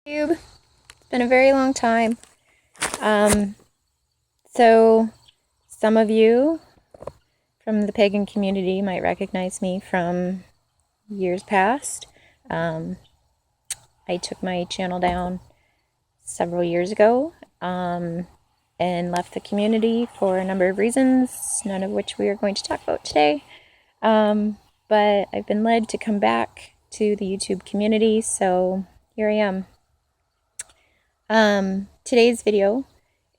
YouTube. It's been a very long time. So some of you from the pagan community might recognize me from years past. I took my channel down several years ago and left the community for a number of reasons, none of which we are going to talk about today. But I've been led to come back to the YouTube community, so here I am. Today's video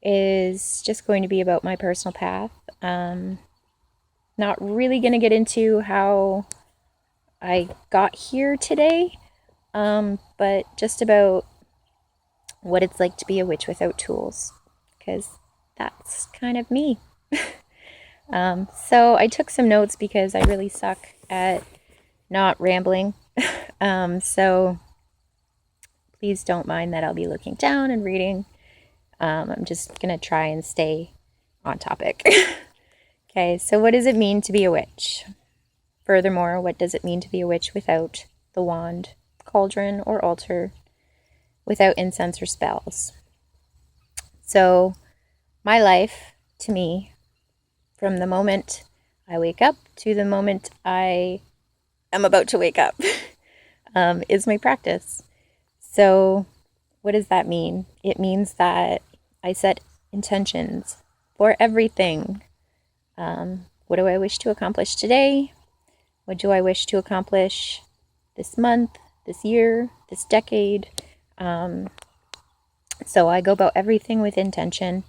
is just going to be about my personal path. Not really going to get into how I got here today, but just about what it's like to be a witch without tools, because that's kind of me. So I took some notes because I really suck at not rambling. So please don't mind that I'll be looking down and reading. I'm just going to try and stay on topic. Okay, so what does it mean to be a witch? Furthermore, what does it mean to be a witch without the wand, cauldron, or altar, without incense or spells? So my life, to me, from the moment I wake up to the moment I am about to wake up, is my practice. So what does that mean? It means that I set intentions for everything. What do I wish to accomplish today? What do I wish to accomplish this month, this year, this decade? So I go about everything with intention.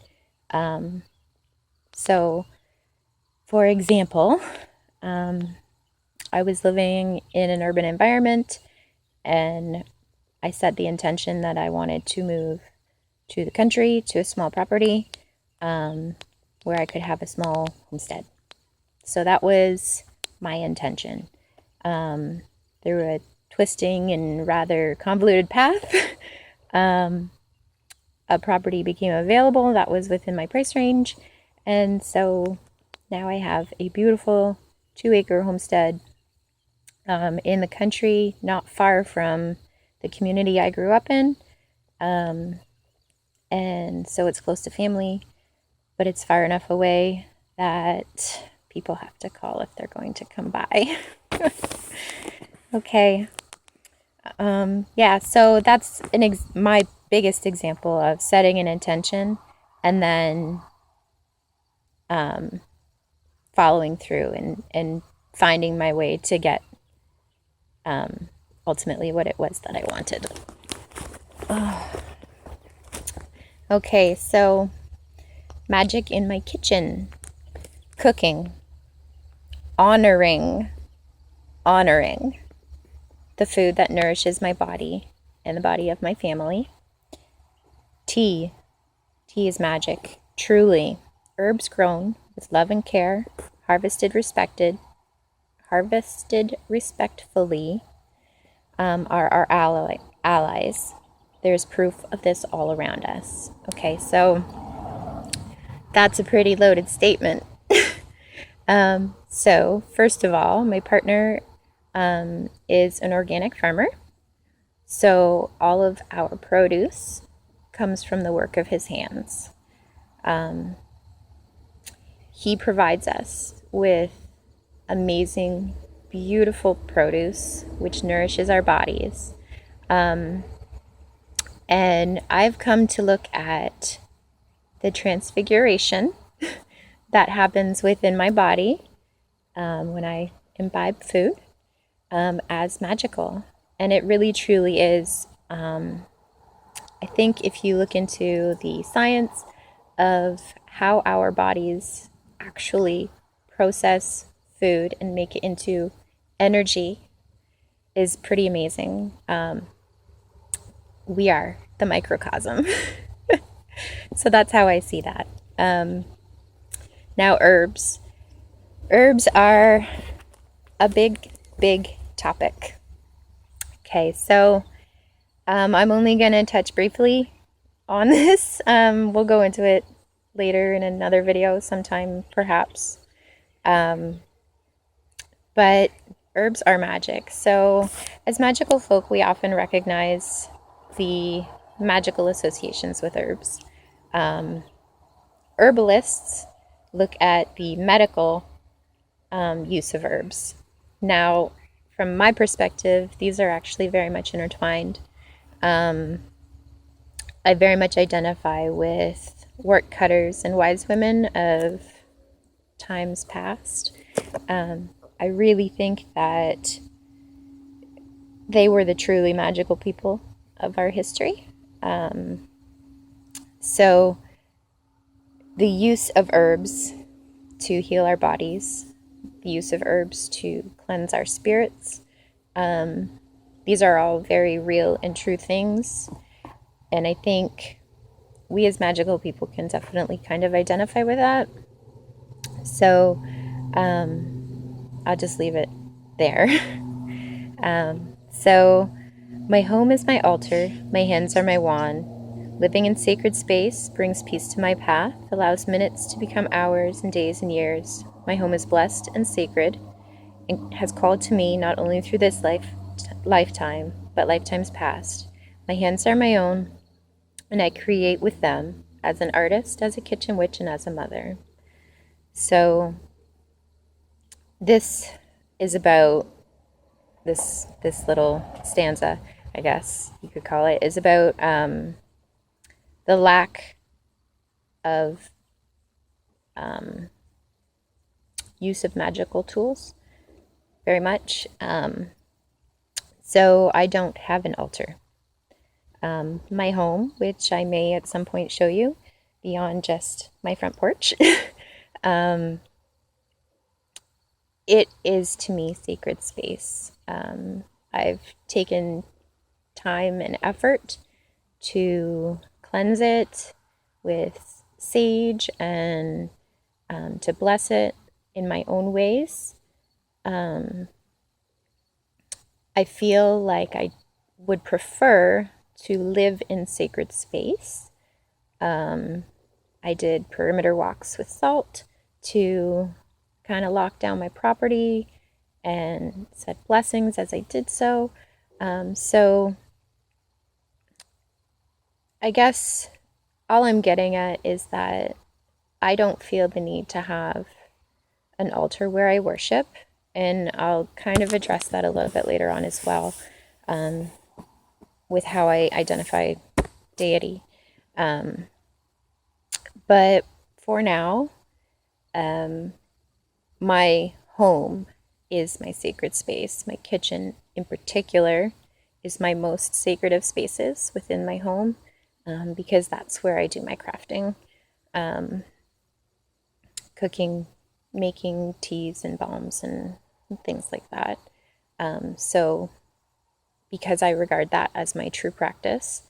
So, for example, I was living in an urban environment, and I set the intention that I wanted to move to the country, to a small property, where I could have a small homestead. So that was my intention. Through a twisting and rather convoluted path, a property became available that was within my price range, and so now I have a beautiful 2-acre homestead in the country, not far from the community I grew up in, and so it's close to family, but it's far enough away that people have to call if they're going to come by. Okay. Yeah, so that's my biggest example of setting an intention and then following through and finding my way to get ultimately what it was that I wanted. Okay, so magic in my kitchen, cooking, honoring the food that nourishes my body and the body of my family. Tea is magic, truly. Herbs grown with love and care, harvested respectfully, are our allies. There's proof of this all around us. Okay, so that's a pretty loaded statement. So first of all, my partner is an organic farmer. So all of our produce comes from the work of his hands. He provides us with amazing, beautiful produce, which nourishes our bodies. And I've come to look at the transfiguration that happens within my body when I imbibe food as magical. And it really, truly is. I think if you look into the science of how our bodies actually process food and make it into energy is pretty amazing. We are the microcosm. So that's how I see that. Now herbs. Herbs are a big topic. Okay, so I'm only going to touch briefly on this. We'll go into it later in another video sometime, perhaps. But herbs are magic. So as magical folk, we often recognize the magical associations with herbs. Herbalists look at the medical use of herbs. Now, from my perspective, these are actually very much intertwined. I very much identify with wort cutters and wise women of times past. I really think that they were the truly magical people of our history. So the use of herbs to heal our bodies, the use of herbs to cleanse our spirits, these are all very real and true things. And I think we as magical people can definitely kind of identify with that. So I'll just leave it there. So my home is my altar, my hands are my wand. Living in sacred space brings peace to my path, allows minutes to become hours and days and years. My home is blessed and sacred and has called to me not only through this lifetime, but lifetimes past. My hands are my own, and I create with them as an artist, as a kitchen witch, and as a mother. So this is about this little stanza, I guess you could call it, is about the lack of use of magical tools, very much. So I don't have an altar. My home, which I may at some point show you beyond just my front porch, it is to me sacred space. I've taken time and effort to cleanse it with sage and to bless it in my own ways. I feel like I would prefer to live in sacred space. I did perimeter walks with salt to kind of lock down my property and said blessings as I did so. So I guess all I'm getting at is that I don't feel the need to have an altar where I worship, and I'll kind of address that a little bit later on as well, with how I identify deity. But for now, my home is my sacred space. My kitchen in particular is my most sacred of spaces within my home, because that's where I do my crafting, cooking, making teas and balms and things like that. So because I regard that as my true practice,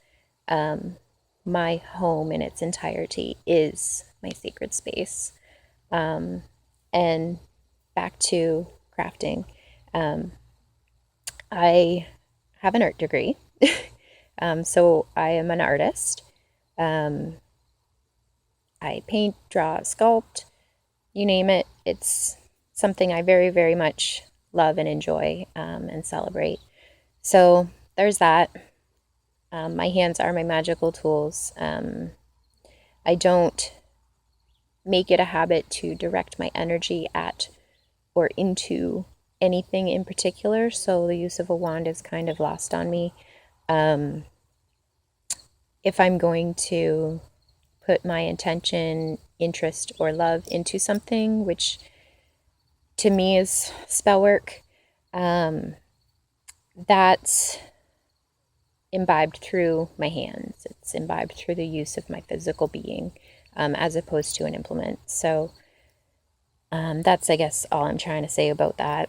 my home in its entirety is my sacred space. And back to crafting, I have an art degree, so I am an artist. I paint, draw, sculpt, you name it. It's something I very, very much love and enjoy, and celebrate. So there's that. My hands are my magical tools. I don't make it a habit to direct my energy at or into anything in particular, so the use of a wand is kind of lost on me. If I'm going to put my intention, interest, or love into something, which to me is spell work, that's imbibed through my hands. It's imbibed through the use of my physical being, as opposed to an implement. So that's, I guess, all I'm trying to say about that.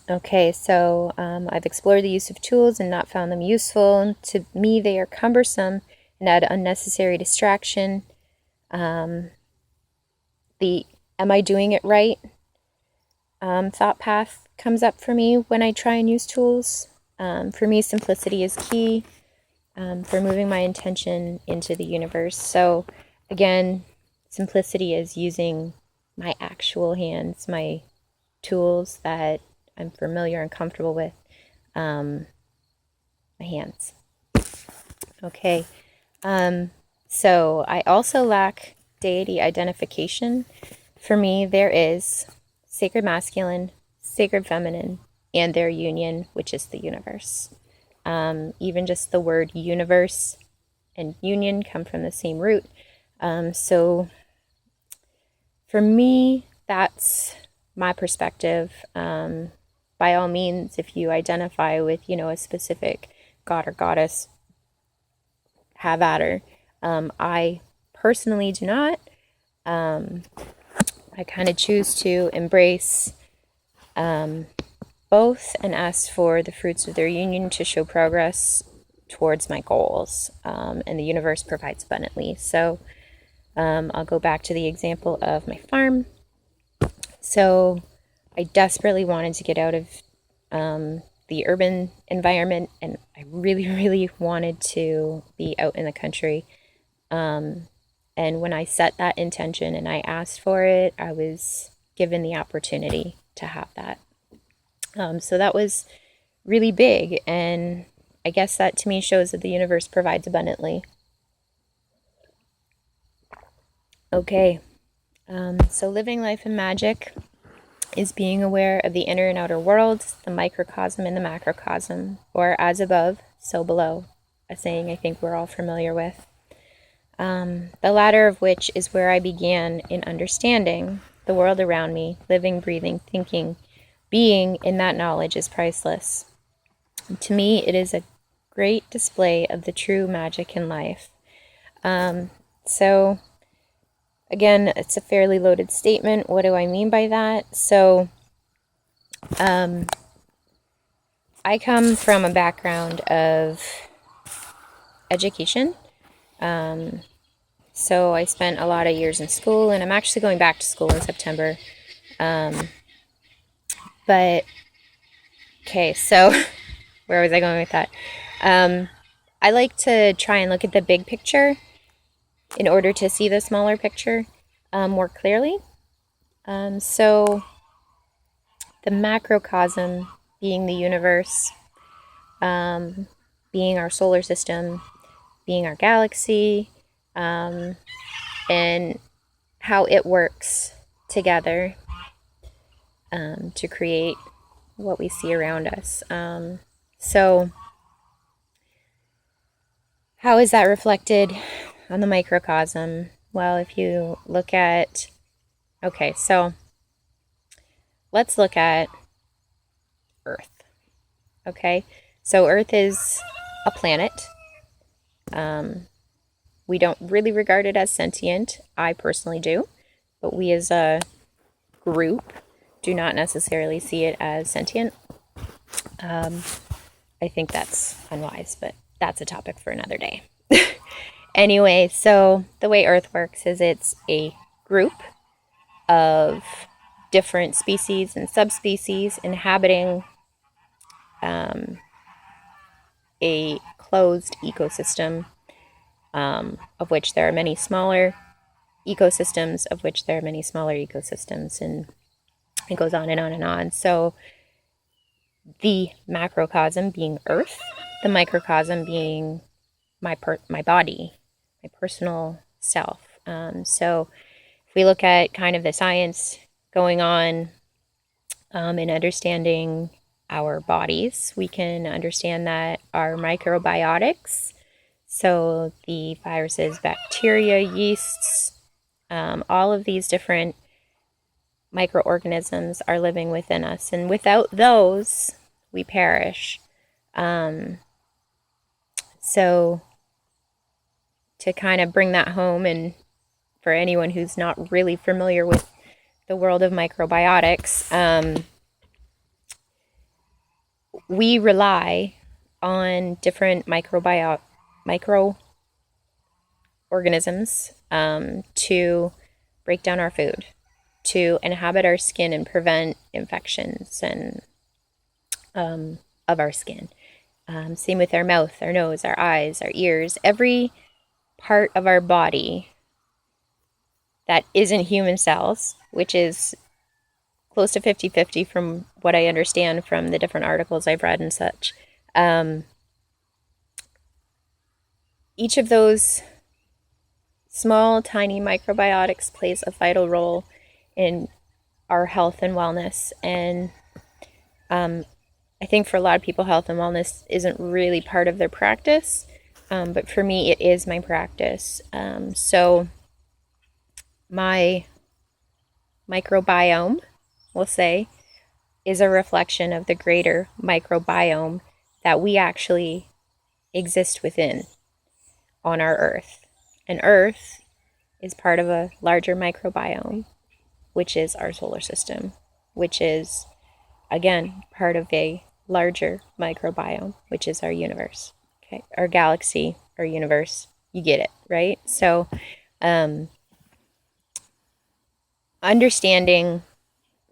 Okay, so I've explored the use of tools and not found them useful. To me, they are cumbersome and add unnecessary distraction. The am I doing it right thought path comes up for me when I try and use tools. For me, simplicity is key for moving my intention into the universe. So again, simplicity is using my actual hands, my tools that I'm familiar and comfortable with, my hands. Okay. So I also lack deity identification. For me, there is sacred masculine, sacred feminine, and their union, which is the universe. Even just the word universe and union come from the same root. So for me, that's my perspective. By all means, if you identify with, a specific god or goddess, have at her. I personally do not. I kind of choose to embrace both and ask for the fruits of their union to show progress towards my goals. And the universe provides abundantly. So I'll go back to the example of my farm. So I desperately wanted to get out of the urban environment, and I really, really wanted to be out in the country. And when I set that intention and I asked for it, I was given the opportunity to have that. So that was really big, and I guess that to me shows that the universe provides abundantly. Okay, so living life in magic is being aware of the inner and outer worlds, the microcosm and the macrocosm, or as above, so below, a saying I think we're all familiar with. The latter of which is where I began in understanding the world around me, living, breathing, thinking, being in that knowledge is priceless. To me, it is a great display of the true magic in life. So, again, it's a fairly loaded statement. What do I mean by that? So, I come from a background of education. So I spent a lot of years in school, and I'm actually going back to school in September. But, okay, so where was I going with that? I like to try and look at the big picture in order to see the smaller picture more clearly. So the macrocosm being the universe, being our solar system, being our galaxy, and how it works together to create what we see around us. So how is that reflected on the microcosm? Well, if you look at, okay, so let's look at Earth. Okay, so Earth is a planet. We don't really regard it as sentient. I personally do, but we as a group do not necessarily see it as sentient. I think that's unwise, but that's a topic for another day. Anyway, so the way Earth works is it's a group of different species and subspecies inhabiting a closed ecosystem, of which there are many smaller ecosystems, and it goes on and on and on. So the macrocosm being Earth, the microcosm being my body, my personal self. So if we look at kind of the science going on in understanding our bodies, we can understand that our microbiotics, so the viruses, bacteria, yeasts, all of these different microorganisms are living within us, and without those, we perish. So to kind of bring that home, and for anyone who's not really familiar with the world of microbiotics, we rely on different microorganisms to break down our food, to inhabit our skin and prevent infections and of our skin. Same with our mouth, our nose, our eyes, our ears, every part of our body that isn't human cells, which is close to 50-50 from what I understand from the different articles I've read and such. each of those small, tiny microbiotics plays a vital role in our health and wellness. And I think for a lot of people, health and wellness isn't really part of their practice. But for me, it is my practice. So my microbiome, we'll say, is a reflection of the greater microbiome that we actually exist within on our earth. And earth is part of a larger microbiome, which is our solar system, which is, again, part of a larger microbiome, which is our universe. Okay, our galaxy, our universe, you get it, right? So, understanding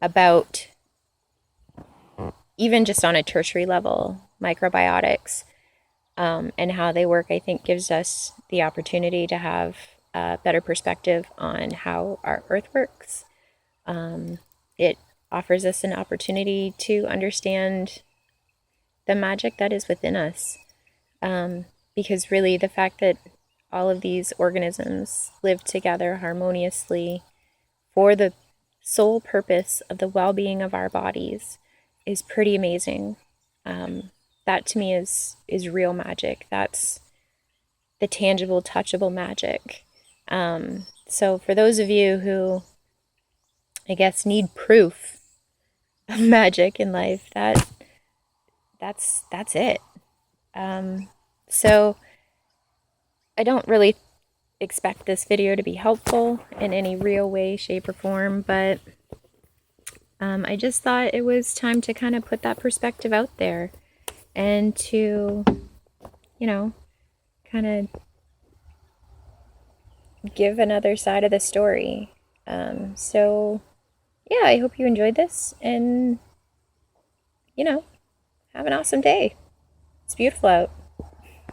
about, even just on a tertiary level, microbiotics and how they work, I think gives us the opportunity to have a better perspective on how our earth works. It offers us an opportunity to understand the magic that is within us. Because really, the fact that all of these organisms live together harmoniously for the sole purpose of the well-being of our bodies is pretty amazing. That to me is real magic. That's the tangible, touchable magic. So for those of you who, I guess, need proof of magic in life, that's it. So I don't really expect this video to be helpful in any real way, shape, or form, but I just thought it was time to kind of put that perspective out there and to, kind of give another side of the story. So, yeah, I hope you enjoyed this and, have an awesome day. It's beautiful out.